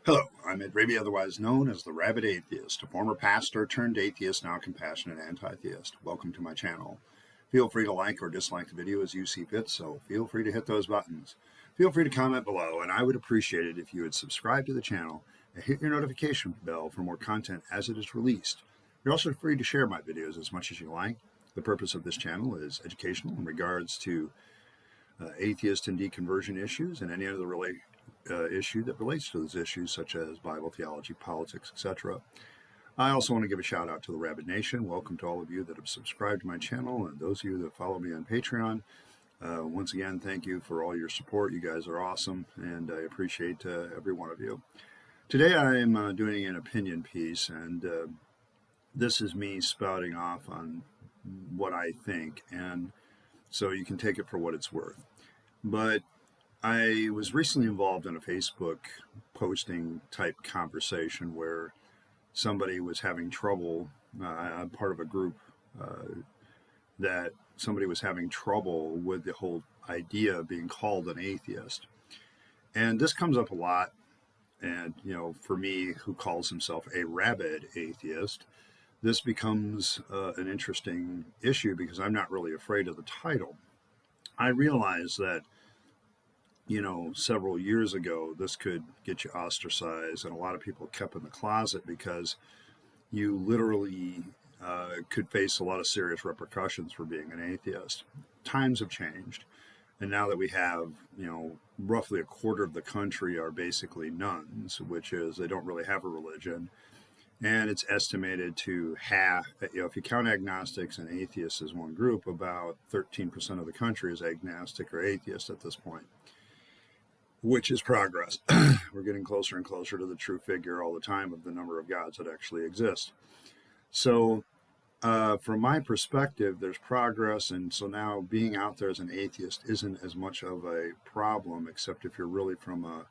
Hello, I'm Rabyd, otherwise known as the Rabid Atheist, a former pastor turned atheist, now compassionate anti-theist. Welcome to my channel. Feel free to like or dislike the video as you see fit, so feel free to hit those buttons. Feel free to comment below, and I would appreciate it if you would subscribe to the channel and hit your notification bell for more content as it is released. You're also free to share my videos as much as you like. The purpose of this channel is educational in regards to atheist and deconversion issues and any other issue that relates to those issues, such as Bible theology, politics, etc. I also want to give a shout out to the Rabyd Nation. Welcome to all of you that have subscribed to my channel and those of you that follow me on Patreon. Once again, thank you for all your support. You guys are awesome, and I appreciate every one of you. Today I am doing an opinion piece, and this is me spouting off on what I think, and so you can take it for what it's worth. But I was recently involved in a Facebook posting type conversation where somebody was having trouble. I'm part of a group that somebody was having trouble with the whole idea of being called an atheist. And this comes up a lot. And, you know, for me, who calls himself a rabid atheist, this becomes an interesting issue because I'm not really afraid of the title. I realize that, you know, several years ago, this could get you ostracized, and a lot of people kept in the closet because you literally could face a lot of serious repercussions for being an atheist. Times have changed, and now that we have, you know, roughly a quarter of the country are basically nones, which is they don't really have a religion, and it's estimated to have, you know, if you count agnostics and atheists as one group, about 13% of the country is agnostic or atheist at this point, which is progress. We're getting closer and closer to the true figure all the time of the number of gods that actually exist. So from my perspective, there's progress, and so now being out there as an atheist isn't as much of a problem, except if you're really from a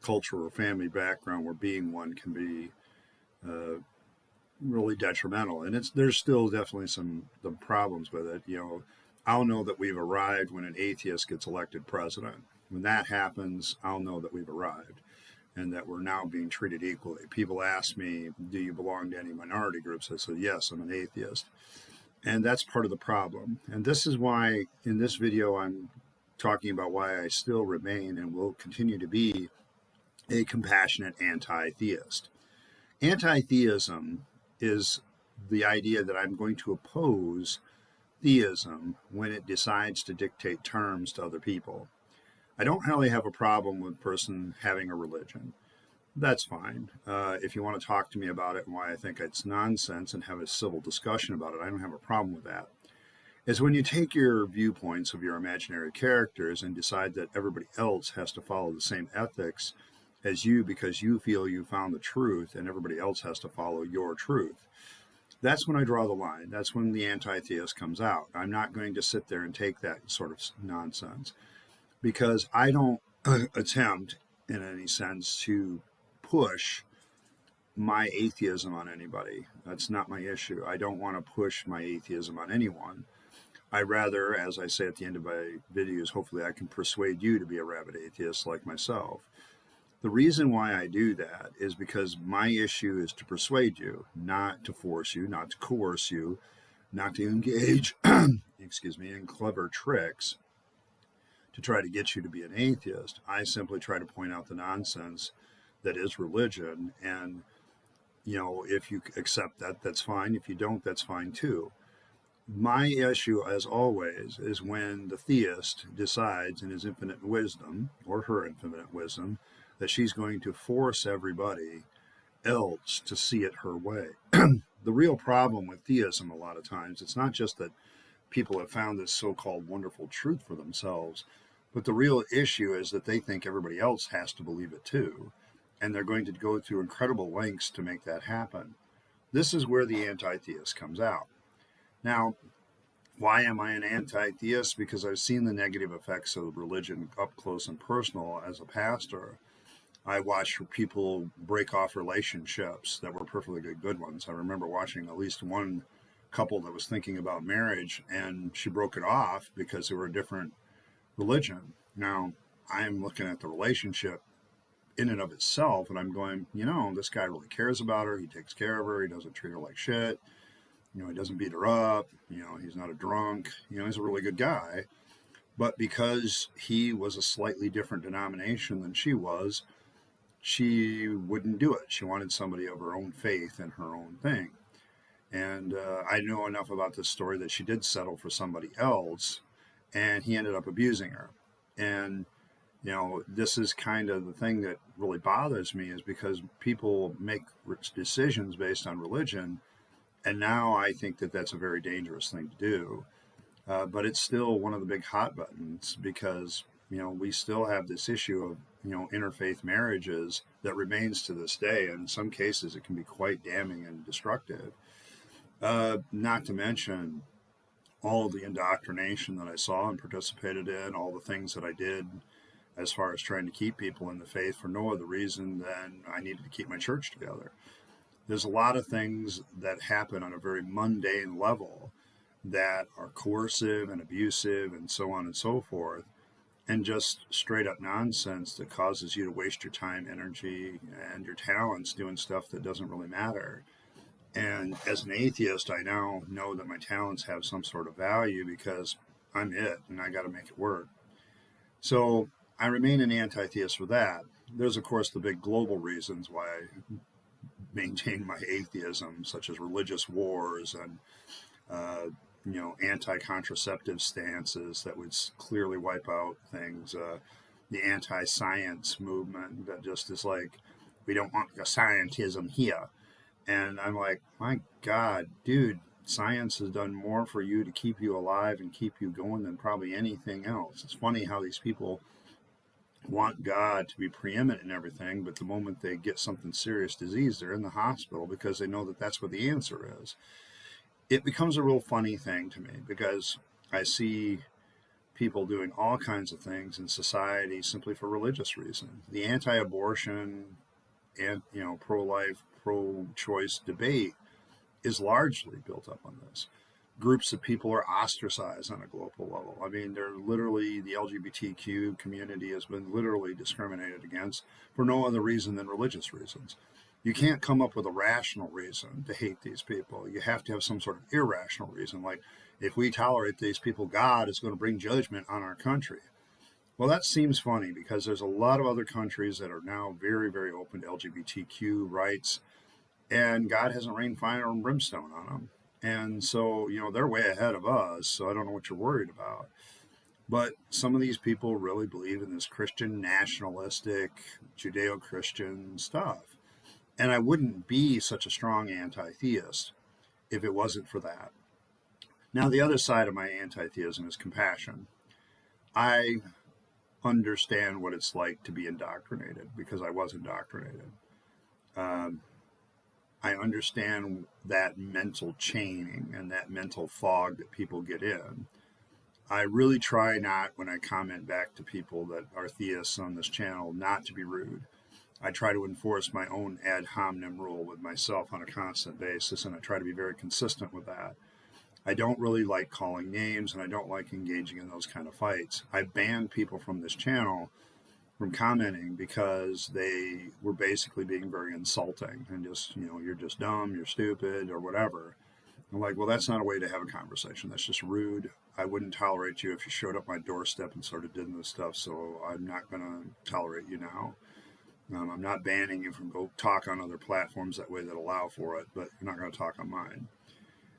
culture or family background where being one can be really detrimental. And there's still definitely some problems with it. You know, I'll know that we've arrived when an atheist gets elected president. When that happens, I'll know that we've arrived and that we're now being treated equally. People ask me, do you belong to any minority groups? I said, yes, I'm an atheist. And that's part of the problem. And this is why in this video, I'm talking about why I still remain and will continue to be a compassionate anti-theist. Anti-theism is the idea that I'm going to oppose theism when it decides to dictate terms to other people. I don't really have a problem with a person having a religion. That's fine. If you want to talk to me about it and why I think it's nonsense and have a civil discussion about it, I don't have a problem with that. It's when you take your viewpoints of your imaginary characters and decide that everybody else has to follow the same ethics as you because you feel you found the truth and everybody else has to follow your truth. That's when I draw the line. That's when the anti-theist comes out. I'm not going to sit there and take that sort of nonsense because I don't attempt in any sense to push my atheism on anybody. That's not my issue. I don't want to push my atheism on anyone. I rather, as I say at the end of my videos, hopefully I can persuade you to be a rabid atheist like myself. The reason why I do that is because my issue is to persuade you, not to force you, not to coerce you, not to engage, excuse me, in clever tricks to try to get you to be an atheist. I simply try to point out the nonsense that is religion, and, you know, if you accept that, that's fine. If you don't, that's fine too. My issue, as always, is when the theist decides in his infinite wisdom, or her infinite wisdom, that she's going to force everybody else to see it her way. The real problem with theism a lot of times, it's not just that people have found this so-called wonderful truth for themselves, but the real issue is that they think everybody else has to believe it too, and they're going to go through incredible lengths to make that happen. This is where the anti-theist comes out. Now, why am I an anti-theist? Because I've seen the negative effects of religion up close and personal as a pastor. I watched people break off relationships that were perfectly good ones. I remember watching at least one couple that was thinking about marriage, and she broke it off because they were a different religion. Now, I'm looking at the relationship in and of itself. And I'm going, this guy really cares about her. He takes care of her. He doesn't treat her like shit. He doesn't beat her up. He's not a drunk. He's a really good guy. But because he was a slightly different denomination than she wouldn't do it. She wanted somebody of her own faith and her own thing. And I know enough about this story that she did settle for somebody else, and he ended up abusing her. And, this is kind of the thing that really bothers me, is because people make decisions based on religion. And now I think that that's a very dangerous thing to do. But it's still one of the big hot buttons, because, we still have this issue of, interfaith marriages that remains to this day. And in some cases, it can be quite damning and destructive. Not to mention all the indoctrination that I saw and participated in, all the things that I did as far as trying to keep people in the faith for no other reason than I needed to keep my church together. There's a lot of things that happen on a very mundane level that are coercive and abusive and so on and so forth, and just straight up nonsense that causes you to waste your time, energy, and your talents doing stuff that doesn't really matter. And as an atheist, I now know that my talents have some sort of value because I'm it and I got to make it work. So I remain an anti-theist for that. There's, of course, the big global reasons why I maintain my atheism, such as religious wars and, anti-contraceptive stances that would clearly wipe out things. The anti-science movement that just is like, we don't want your scientism here. And I'm like, my God, dude, science has done more for you to keep you alive and keep you going than probably anything else. It's funny how these people want God to be preeminent in everything, but the moment they get something serious disease, they're in the hospital because they know that that's what the answer is. It becomes a real funny thing to me, because I see people doing all kinds of things in society simply for religious reasons. The anti-abortion and, pro-life, pro-choice debate is largely built up on this. Groups of people are ostracized on a global level. I mean, they're literally, the LGBTQ community has been literally discriminated against for no other reason than religious reasons. You can't come up with a rational reason to hate these people. You have to have some sort of irrational reason. Like, if we tolerate these people, God is going to bring judgment on our country. Well, that seems funny, because there's a lot of other countries that are now very, very open to LGBTQ rights, and God hasn't rained fire and brimstone on them. And so, they're way ahead of us, so I don't know what you're worried about. But some of these people really believe in this Christian, nationalistic, Judeo-Christian stuff. And I wouldn't be such a strong anti-theist if it wasn't for that. Now, the other side of my anti-theism is compassion. I understand what it's like to be indoctrinated, because I was indoctrinated. I understand that mental chaining and that mental fog that people get in. I really try not, when I comment back to people that are theists on this channel, not to be rude. I try to enforce my own ad hominem rule with myself on a constant basis, and I try to be very consistent with that. I don't really like calling names, and I don't like engaging in those kind of fights. I banned people from this channel from commenting because they were basically being very insulting and just, you're just dumb, you're stupid, or whatever. I'm like, well, that's not a way to have a conversation. That's just rude. I wouldn't tolerate you if you showed up my doorstep and started doing this stuff, so I'm not going to tolerate you now. I'm not banning you from go talk on other platforms that way that allow for it, but you're not going to talk on mine.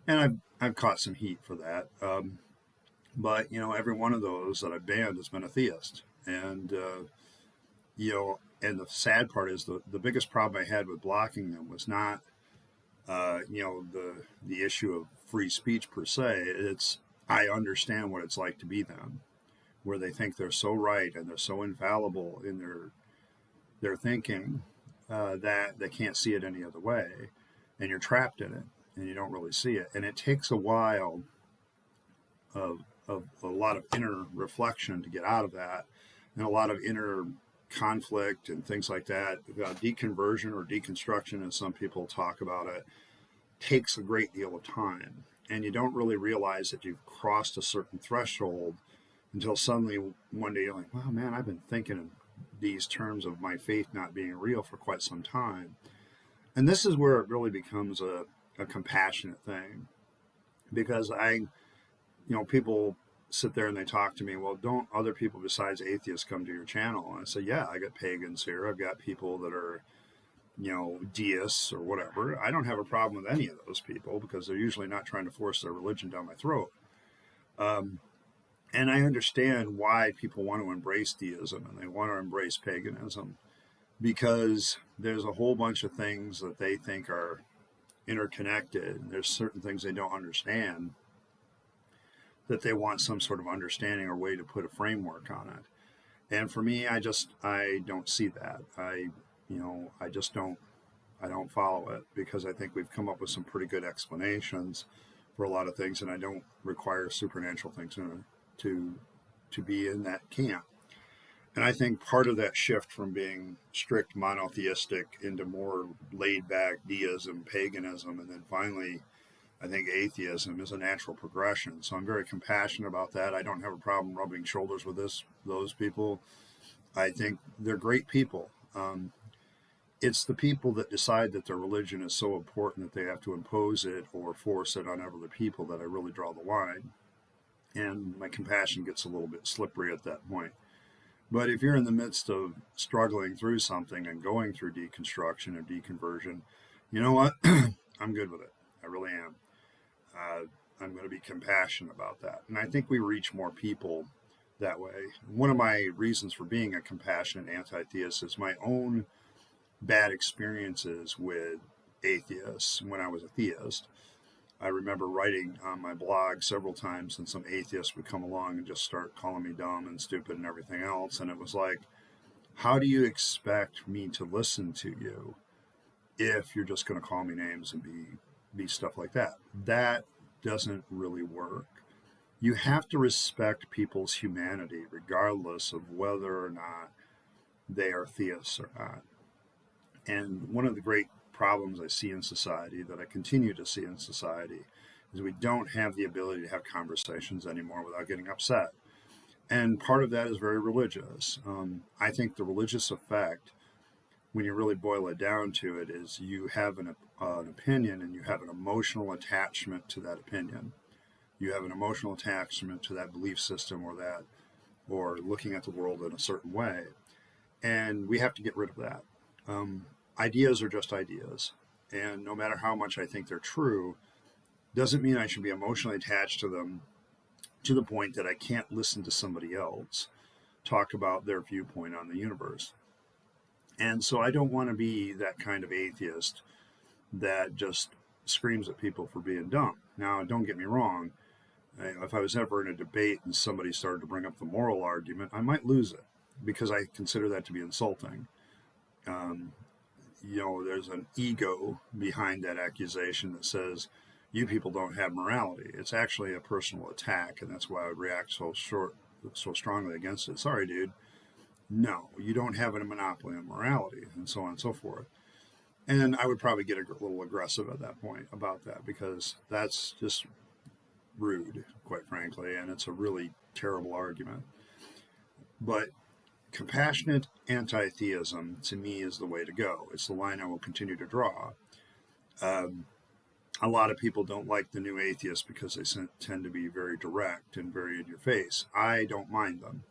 And I've caught some heat for that. But, every one of those that I've banned has been a theist. And, and the sad part is the biggest problem I had with blocking them was not, the issue of free speech per se. It's, I understand what it's like to be them, where they think they're so right and they're so infallible in their thinking that they can't see it any other way, and you're trapped in it and you don't really see it. And it takes a while of a lot of inner reflection to get out of that, and a lot of inner conflict and things like that. Deconversion or deconstruction, as some people talk about it, takes a great deal of time, and you don't really realize that you've crossed a certain threshold until suddenly one day you're like, wow, man, I've been thinking these terms of my faith not being real for quite some time. And this is where it really becomes a compassionate thing, because people sit there and they talk to me, well, don't other people besides atheists come to your channel? And I say, yeah, I got pagans here. I've got people that are, deists or whatever. I don't have a problem with any of those people because they're usually not trying to force their religion down my throat. And I understand why people want to embrace deism and they want to embrace paganism, because there's a whole bunch of things that they think are interconnected. There's certain things they don't understand that they want some sort of understanding or way to put a framework on it. And for me, I don't see that. I don't follow it, because I think we've come up with some pretty good explanations for a lot of things, and I don't require supernatural things to be in that camp. And I think part of that shift from being strict monotheistic into more laid-back deism, paganism, and then finally, I think atheism is a natural progression. So I'm very compassionate about that. I don't have a problem rubbing shoulders with those people. I think they're great people. It's the people that decide that their religion is so important that they have to impose it or force it on other people that I really draw the line. And my compassion gets a little bit slippery at that point. But if you're in the midst of struggling through something and going through deconstruction or deconversion, you know what? I'm good with it. I really am. I'm going to be compassionate about that. And I think we reach more people that way. One of my reasons for being a compassionate anti-theist is my own bad experiences with atheists when I was a theist. I remember writing on my blog several times, and some atheists would come along and just start calling me dumb and stupid and everything else. And it was like, how do you expect me to listen to you if you're just going to call me names and be stuff like that? That doesn't really work. You have to respect people's humanity, regardless of whether or not they are theists or not. And one of the great problems I see in society, that I continue to see in society, is we don't have the ability to have conversations anymore without getting upset. And part of that is very religious. I think the religious effect, when you really boil it down to it, is you have an opinion and you have an emotional attachment to that opinion. You have an emotional attachment to that belief system or looking at the world in a certain way. And we have to get rid of that. Ideas are just ideas. And no matter how much I think they're true, doesn't mean I should be emotionally attached to them to the point that I can't listen to somebody else talk about their viewpoint on the universe. And so I don't want to be that kind of atheist that just screams at people for being dumb. Now, don't get me wrong. If I was ever in a debate and somebody started to bring up the moral argument, I might lose it, because I consider that to be insulting. There's an ego behind that accusation that says you people don't have morality. It's actually a personal attack, and that's why I would react so strongly against it. Sorry, dude. No, you don't have a monopoly on morality, and so on and so forth. And I would probably get a little aggressive at that point about that, because that's just rude, quite frankly, and it's a really terrible argument. But compassionate anti-theism, to me, is the way to go. It's the line I will continue to draw. A lot of people don't like the new atheists because they tend to be very direct and very in your face. I don't mind them,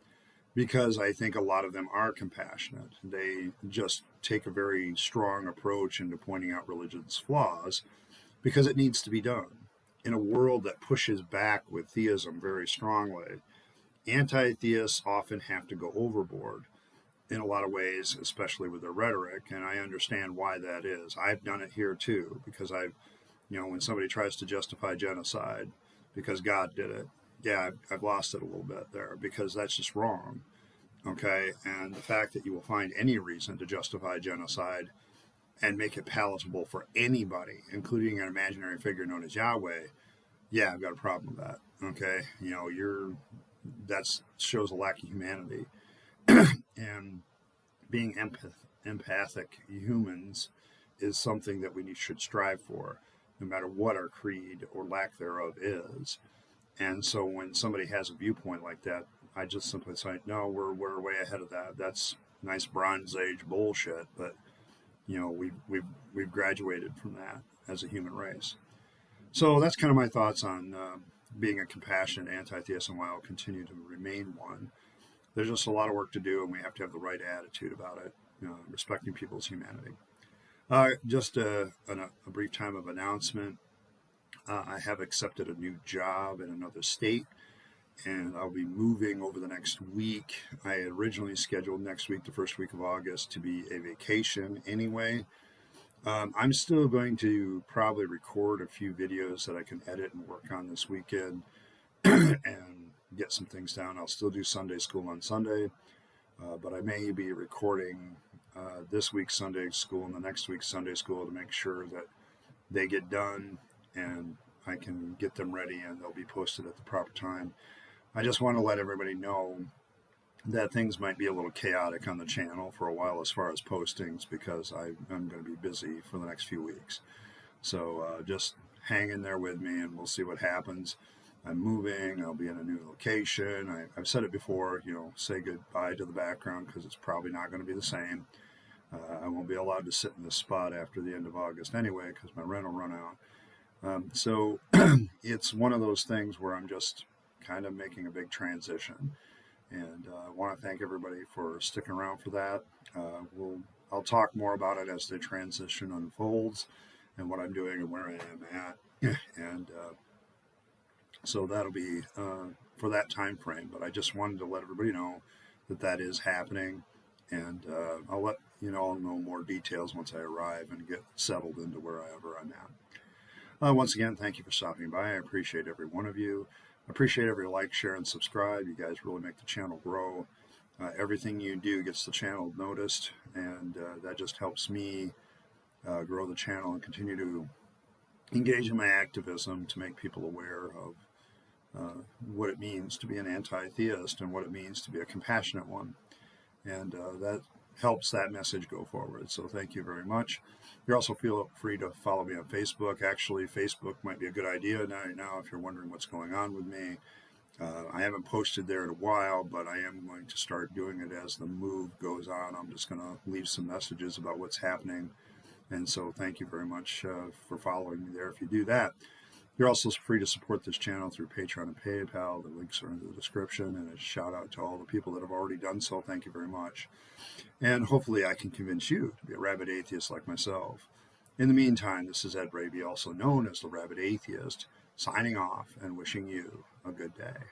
because I think a lot of them are compassionate. They just take a very strong approach into pointing out religion's flaws, because it needs to be done. In a world that pushes back with theism very strongly, anti-theists often have to go overboard in a lot of ways, especially with their rhetoric, and I understand why that is. I've done it here too, because when somebody tries to justify genocide because God did it, yeah, I've lost it a little bit there, because that's just wrong, okay? And the fact that you will find any reason to justify genocide and make it palatable for anybody, including an imaginary figure known as Yahweh, yeah, I've got a problem with that, okay? That shows a lack of humanity. And being empathic humans is something that we should strive for, no matter what our creed or lack thereof is. And so when somebody has a viewpoint like that, I just simply say, no, we're way ahead of that. nice Bronze Age bullshit, but we've graduated from that as a human race. So that's kind of my thoughts on being a compassionate anti-theist and why I'll continue to remain one. There's just a lot of work to do, and we have to have the right attitude about it, respecting people's humanity. Just a brief time of announcement. I have accepted a new job in another state, and I'll be moving over the next week. I had originally scheduled next week, the first week of August, to be a vacation anyway. I'm still going to probably record a few videos that I can edit and work on this weekend and get some things down. I'll still do Sunday school on Sunday, but I may be recording this week's Sunday school and the next week's Sunday school to make sure that they get done and I can get them ready and they'll be posted at the proper time. I just want to let everybody know that things might be a little chaotic on the channel for a while as far as postings, because I'm going to be busy for the next few weeks. So just hang in there with me and we'll see what happens. I'm moving. I'll be in a new location. I've said it before, say goodbye to the background because it's probably not going to be the same. I won't be allowed to sit in this spot after the end of August anyway because my rent will run out. So it's one of those things where I'm just kind of making a big transition. And I want to thank everybody for sticking around for that. I'll talk more about it as the transition unfolds and what I'm doing and where I am at. And so that'll be for that time frame. But I just wanted to let everybody know that that is happening. And I'll let you all know more details once I arrive and get settled into wherever I'm at. Once again, thank you for stopping by. I appreciate every one of you. I appreciate every like, share, and subscribe. You guys really make the channel grow. Everything you do gets the channel noticed, and that just helps me grow the channel and continue to engage in my activism to make people aware of what it means to be an anti-theist and what it means to be a compassionate one. And that helps that message go forward. So thank you very much. You also feel free to follow me on Facebook. Actually, Facebook might be a good idea now if you're wondering what's going on with me. I haven't posted there in a while, but I am going to start doing it as the move goes on. I'm just going to leave some messages about what's happening. And so thank you very much for following me there if you do that. You're also free to support this channel through Patreon and PayPal. The links are in the description, and a shout out to all the people that have already done so. Thank you very much. And hopefully I can convince you to be a rabid atheist like myself. In the meantime, this is Ed Rabyd, also known as the Rabid Atheist, signing off and wishing you a good day.